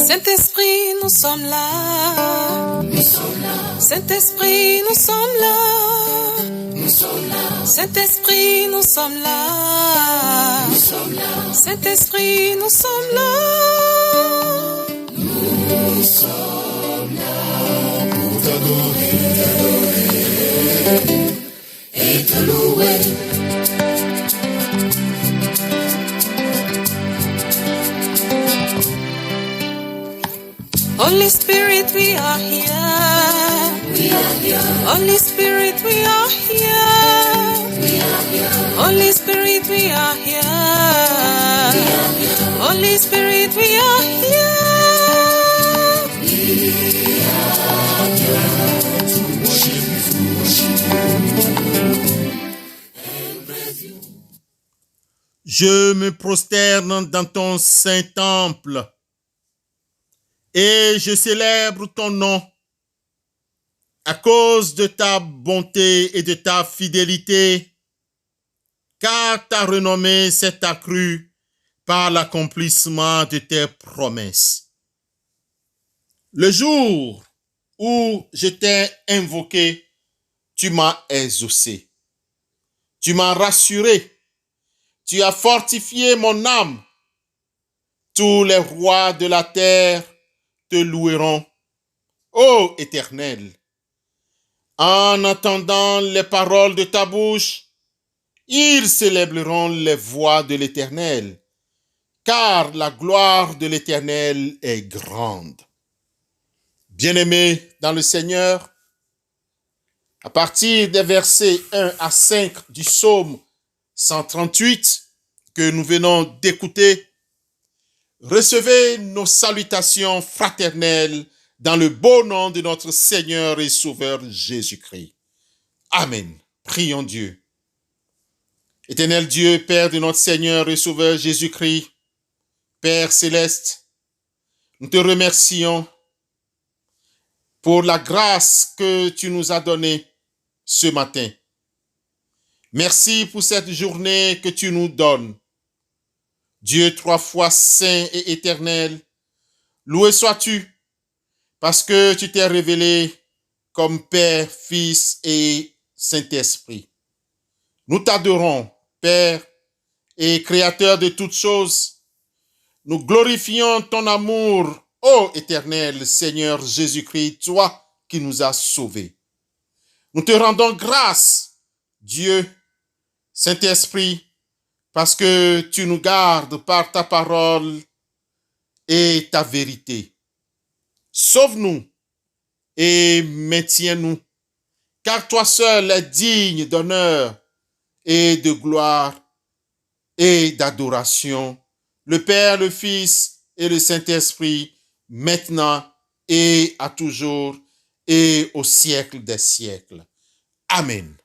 Saint-Esprit, nous sommes là. Nous sommes là. Saint-Esprit, nous sommes là. Nous sommes là. Saint-Esprit, nous sommes là. Nous sommes là. Saint-Esprit, nous sommes là. Nous sommes là pour t'adorer et te louer. Holy Spirit, we are here. We are here. Holy Spirit, we are here. We are here. Holy Spirit, we are here. We are here. Holy Spirit, we are here. We are here to worship you and praise you. Je me prosterne dans ton saint temple et je célèbre ton nom à cause de ta bonté et de ta fidélité, car ta renommée s'est accrue par l'accomplissement de tes promesses. Le jour où je t'ai invoqué, tu m'as exaucé. Tu m'as rassuré. Tu as fortifié mon âme. Tous les rois de la terre te loueront, ô Éternel. En entendant les paroles de ta bouche, ils célébreront les voies de l'Éternel, car la gloire de l'Éternel est grande. Bien-aimés dans le Seigneur, à partir des versets 1 à 5 du psaume 138 que nous venons d'écouter, recevez nos salutations fraternelles dans le beau nom de notre Seigneur et Sauveur Jésus-Christ. Amen. Prions Dieu. Éternel Dieu, Père de notre Seigneur et Sauveur Jésus-Christ, Père céleste, nous te remercions pour la grâce que tu nous as donnée ce matin. Merci pour cette journée que tu nous donnes. Dieu trois fois saint et éternel, loué sois-tu parce que tu t'es révélé comme Père, Fils et Saint-Esprit. Nous t'adorons, Père et Créateur de toutes choses. Nous glorifions ton amour, ô éternel Seigneur Jésus-Christ, toi qui nous as sauvés. Nous te rendons grâce, Dieu, Saint-Esprit, parce que tu nous gardes par ta parole et ta vérité. Sauve-nous et maintiens-nous, car toi seul es digne d'honneur et de gloire et d'adoration. Le Père, le Fils et le Saint-Esprit, maintenant et à toujours et au siècle des siècles. Amen.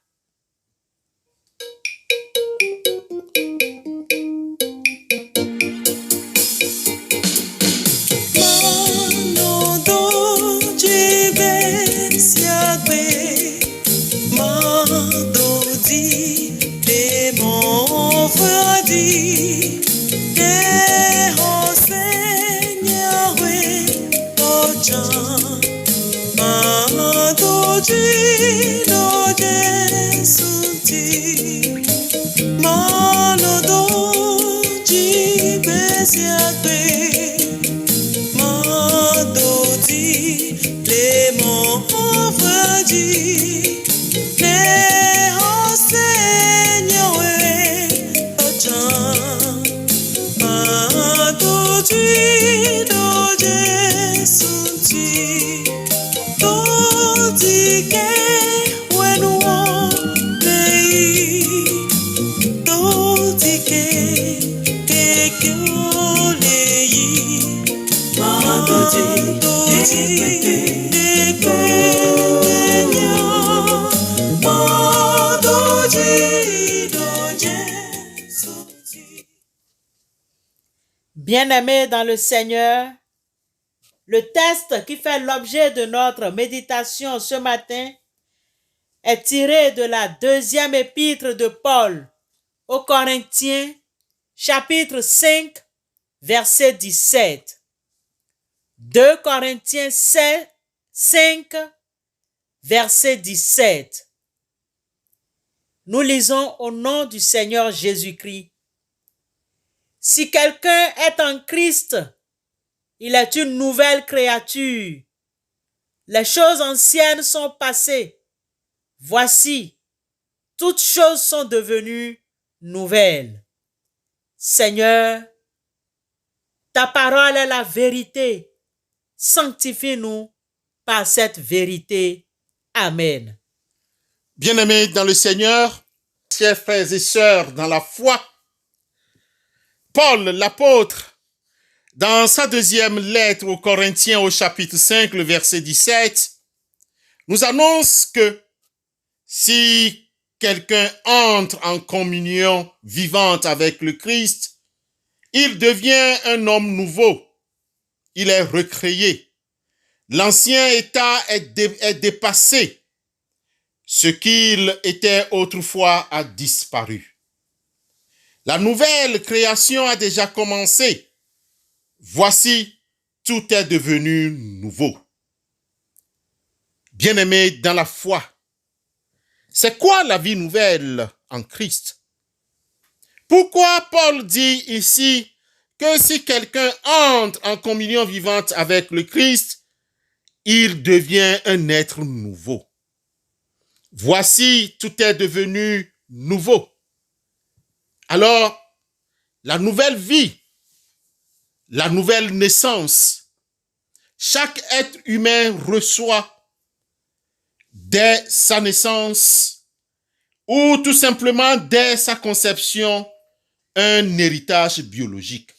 Bien-aimés dans le Seigneur, le texte qui fait l'objet de notre méditation ce matin est tiré de la deuxième épître de Paul aux Corinthiens, chapitre 5, verset 17. 2 Corinthiens 5, verset 17. Nous lisons au nom du Seigneur Jésus-Christ. Si quelqu'un est en Christ, il est une nouvelle créature. Les choses anciennes sont passées. Voici, toutes choses sont devenues nouvelles. Seigneur, ta parole est la vérité. Sanctifie-nous par cette vérité. Amen. Bien-aimés dans le Seigneur, chers frères et sœurs dans la foi, Paul, l'apôtre, dans sa deuxième lettre aux Corinthiens au chapitre 5, le verset 17, nous annonce que si quelqu'un entre en communion vivante avec le Christ, il devient un homme nouveau. Il est recréé. L'ancien état est dépassé. Ce qu'il était autrefois a disparu. La nouvelle création a déjà commencé. Voici, tout est devenu nouveau. Bien-aimés dans la foi, c'est quoi la vie nouvelle en Christ? Pourquoi Paul dit ici que si quelqu'un entre en communion vivante avec le Christ, il devient un être nouveau? Voici, tout est devenu nouveau. Alors, la nouvelle vie, la nouvelle naissance, chaque être humain reçoit dès sa naissance ou tout simplement dès sa conception un héritage biologique.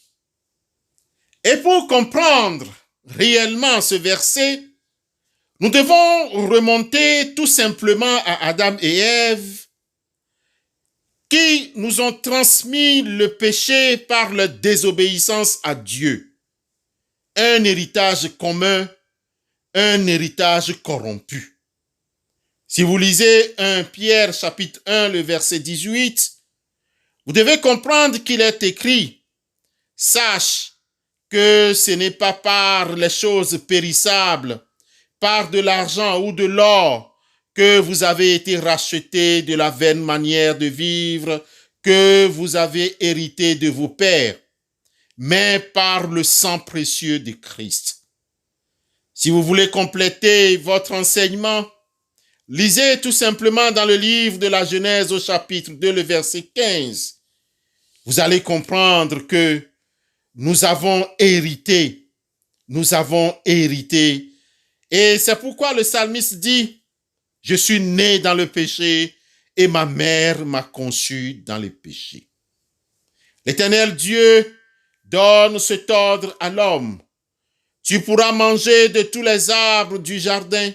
Et pour comprendre réellement ce verset, nous devons remonter tout simplement à Adam et Ève qui nous ont transmis le péché par leur désobéissance à Dieu. Un héritage commun, un héritage corrompu. Si vous lisez 1 Pierre chapitre 1, le verset 18, vous devez comprendre qu'il est écrit « Sache que ce n'est pas par les choses périssables, par de l'argent ou de l'or, que vous avez été rachetés de la vaine manière de vivre que vous avez hérité de vos pères, mais par le sang précieux de Christ. » Si vous voulez compléter votre enseignement, lisez tout simplement dans le livre de la Genèse au chapitre 2, le verset 15. Vous allez comprendre que nous avons hérité. Et c'est pourquoi le psalmiste dit « Je suis né dans le péché et ma mère m'a conçu dans le péché. » L'Éternel Dieu donne cet ordre à l'homme. Tu pourras manger de tous les arbres du jardin,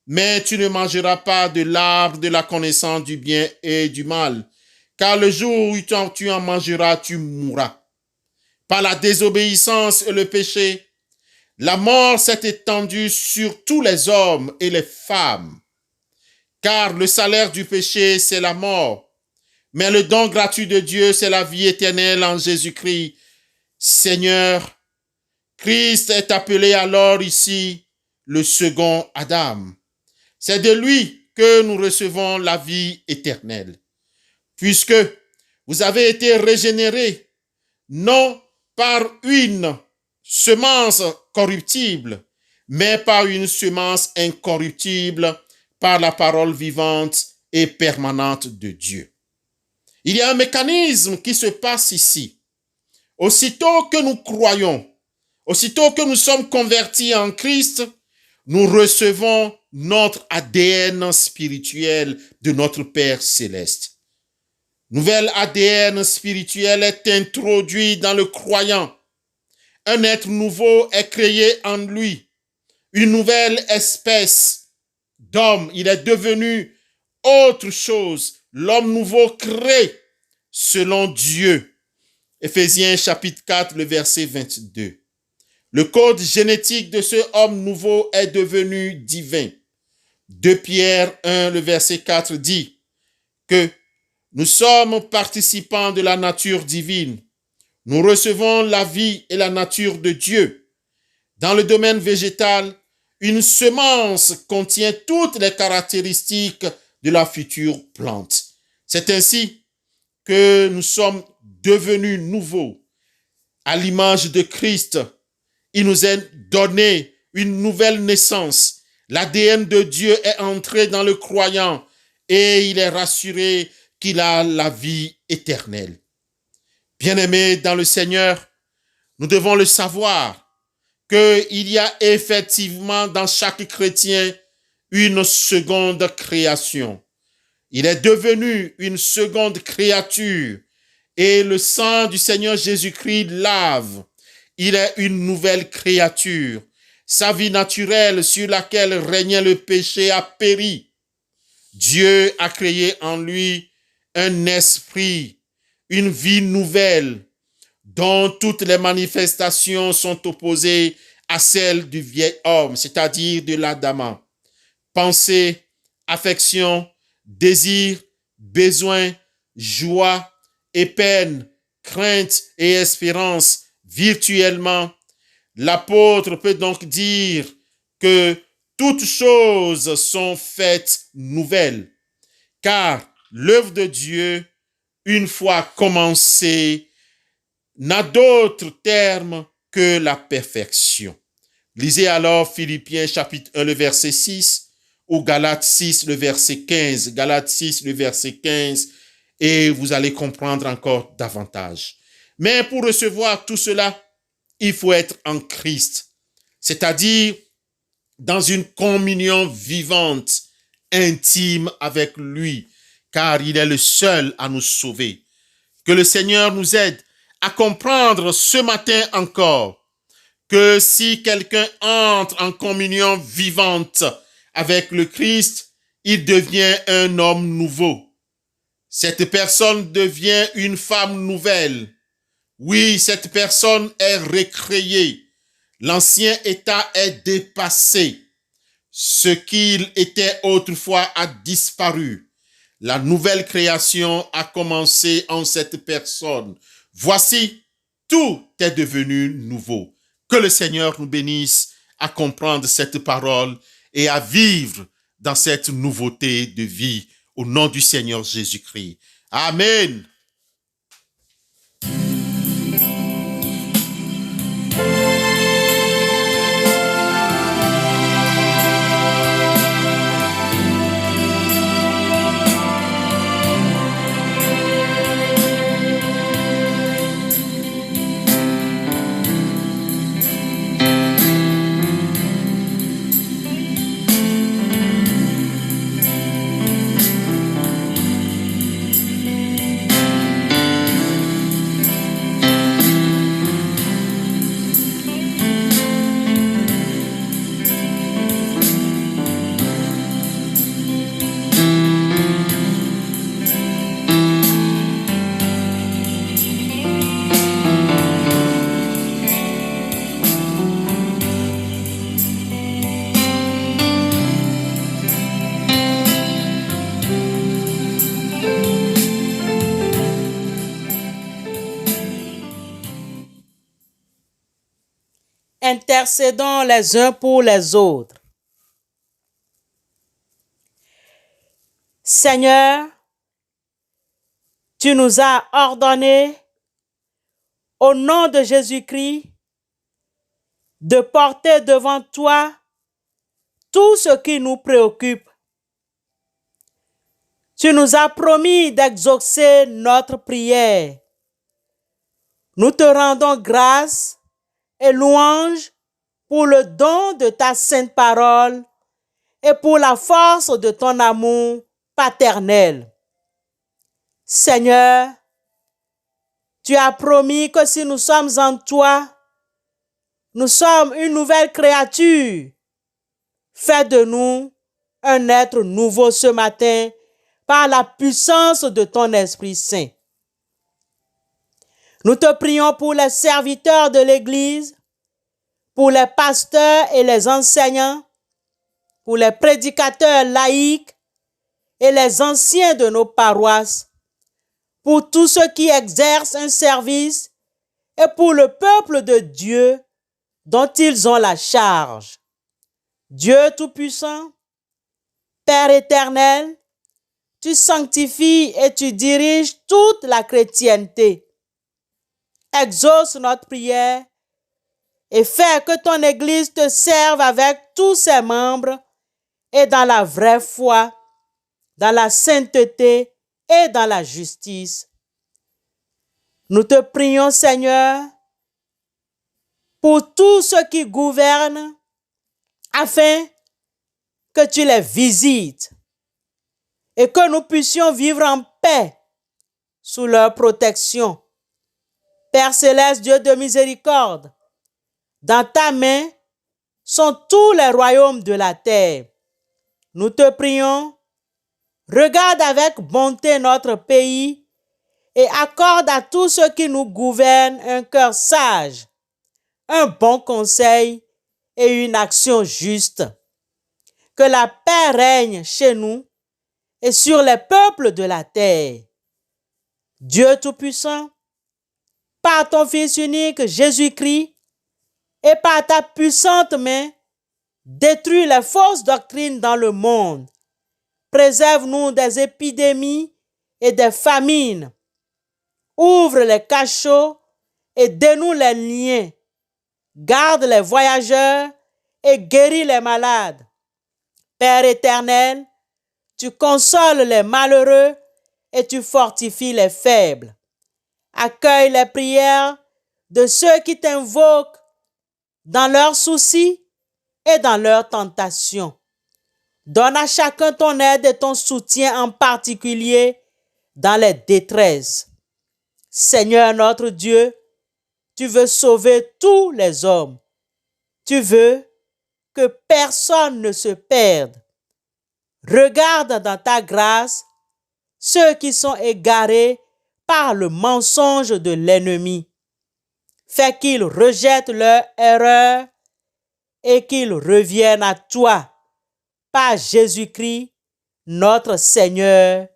mais tu ne mangeras pas de l'arbre de la connaissance du bien et du mal, car le jour où tu en mangeras, tu mourras. Par la désobéissance et le péché, la mort s'est étendue sur tous les hommes et les femmes. Car le salaire du péché, c'est la mort. Mais le don gratuit de Dieu, c'est la vie éternelle en Jésus-Christ. Seigneur, Christ est appelé alors ici le second Adam. C'est de lui que nous recevons la vie éternelle. Puisque vous avez été régénérés, non par une semence corruptible, mais par une semence incorruptible, par la parole vivante et permanente de Dieu. Il y a un mécanisme qui se passe ici. Aussitôt que nous croyons, aussitôt que nous sommes convertis en Christ, nous recevons notre ADN spirituel de notre Père céleste. Nouvel ADN spirituel est introduit dans le croyant. Un être nouveau est créé en lui. Une nouvelle espèce d'homme. Il est devenu autre chose. L'homme nouveau créé selon Dieu. Éphésiens chapitre 4, le verset 22. Le code génétique de ce homme nouveau est devenu divin. 2 Pierre 1, le verset 4 dit que nous sommes participants de la nature divine. Nous recevons la vie et la nature de Dieu. Dans le domaine végétal, une semence contient toutes les caractéristiques de la future plante. C'est ainsi que nous sommes devenus nouveaux. À l'image de Christ, il nous est donné une nouvelle naissance. L'ADN de Dieu est entré dans le croyant et il est rassuré qu'il a la vie éternelle. Bien-aimés dans le Seigneur, nous devons le savoir qu'il y a effectivement dans chaque chrétien une seconde création. Il est devenu une seconde créature et le sang du Seigneur Jésus-Christ lave. Il est une nouvelle créature. Sa vie naturelle sur laquelle régnait le péché a péri. Dieu a créé en lui un esprit, une vie nouvelle, dont toutes les manifestations sont opposées à celles du vieil homme, c'est-à-dire de l'Adam. Pensée, affection, désir, besoin, joie et peine, crainte et espérance, virtuellement. L'apôtre peut donc dire que toutes choses sont faites nouvelles, car l'œuvre de Dieu, une fois commencée, n'a d'autre terme que la perfection. Lisez alors Philippiens chapitre 1, le verset 6, ou Galates 6, le verset 15. Galates 6, le verset 15, et vous allez comprendre encore davantage. Mais pour recevoir tout cela, il faut être en Christ, c'est-à-dire dans une communion vivante, intime avec lui, car il est le seul à nous sauver. Que le Seigneur nous aide à comprendre ce matin encore que si quelqu'un entre en communion vivante avec le Christ, il devient un homme nouveau. Cette personne devient une femme nouvelle. Oui, cette personne est recréée. L'ancien état est dépassé. Ce qu'il était autrefois a disparu. La nouvelle création a commencé en cette personne. Voici, tout est devenu nouveau. Que le Seigneur nous bénisse à comprendre cette parole et à vivre dans cette nouveauté de vie au nom du Seigneur Jésus-Christ. Amen. Intercédons les uns pour les autres. Seigneur, tu nous as ordonné, au nom de Jésus-Christ, de porter devant toi tout ce qui nous préoccupe. Tu nous as promis d'exaucer notre prière. Nous te rendons grâce et louange pour le don de ta sainte parole et pour la force de ton amour paternel. Seigneur, tu as promis que si nous sommes en toi, nous sommes une nouvelle créature. Fais de nous un être nouveau ce matin par la puissance de ton Esprit Saint. Nous te prions pour les serviteurs de l'Église, pour les pasteurs et les enseignants, pour les prédicateurs laïcs et les anciens de nos paroisses, pour tous ceux qui exercent un service et pour le peuple de Dieu dont ils ont la charge. Dieu Tout-Puissant, Père éternel, tu sanctifies et tu diriges toute la chrétienté. Exauce notre prière et fais que ton Église te serve avec tous ses membres et dans la vraie foi, dans la sainteté et dans la justice. Nous te prions, Seigneur, pour tous ceux qui gouvernent, afin que tu les visites et que nous puissions vivre en paix sous leur protection. Père céleste, Dieu de miséricorde, dans ta main sont tous les royaumes de la terre. Nous te prions, regarde avec bonté notre pays et accorde à tous ceux qui nous gouvernent un cœur sage, un bon conseil et une action juste. Que la paix règne chez nous et sur les peuples de la terre. Dieu Tout-Puissant, par ton Fils unique Jésus-Christ et par ta puissante main, détruis les fausses doctrines dans le monde. Préserve-nous des épidémies et des famines. Ouvre les cachots et dénoue les liens. Garde les voyageurs et guéris les malades. Père éternel, tu consoles les malheureux et tu fortifies les faibles. Accueille les prières de ceux qui t'invoquent dans leurs soucis et dans leurs tentations. Donne à chacun ton aide et ton soutien, en particulier dans les détresses. Seigneur notre Dieu, tu veux sauver tous les hommes. Tu veux que personne ne se perde. Regarde dans ta grâce ceux qui sont égarés par le mensonge de l'ennemi. Fais qu'ils rejettent leur erreur et qu'ils reviennent à toi par Jésus-Christ, notre Seigneur.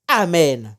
Amen.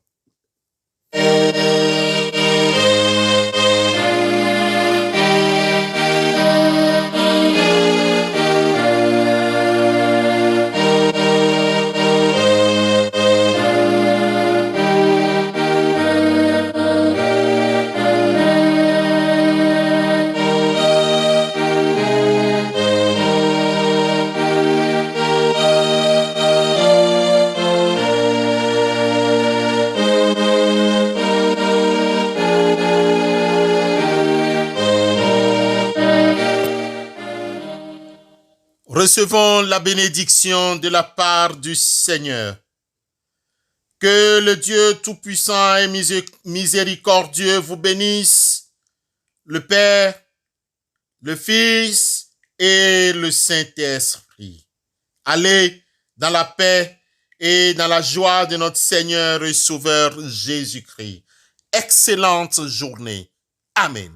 Recevons la bénédiction de la part du Seigneur. Que le Dieu Tout-Puissant et miséricordieux vous bénisse, le Père, le Fils et le Saint-Esprit. Allez dans la paix et dans la joie de notre Seigneur et Sauveur Jésus-Christ. Excellente journée. Amen.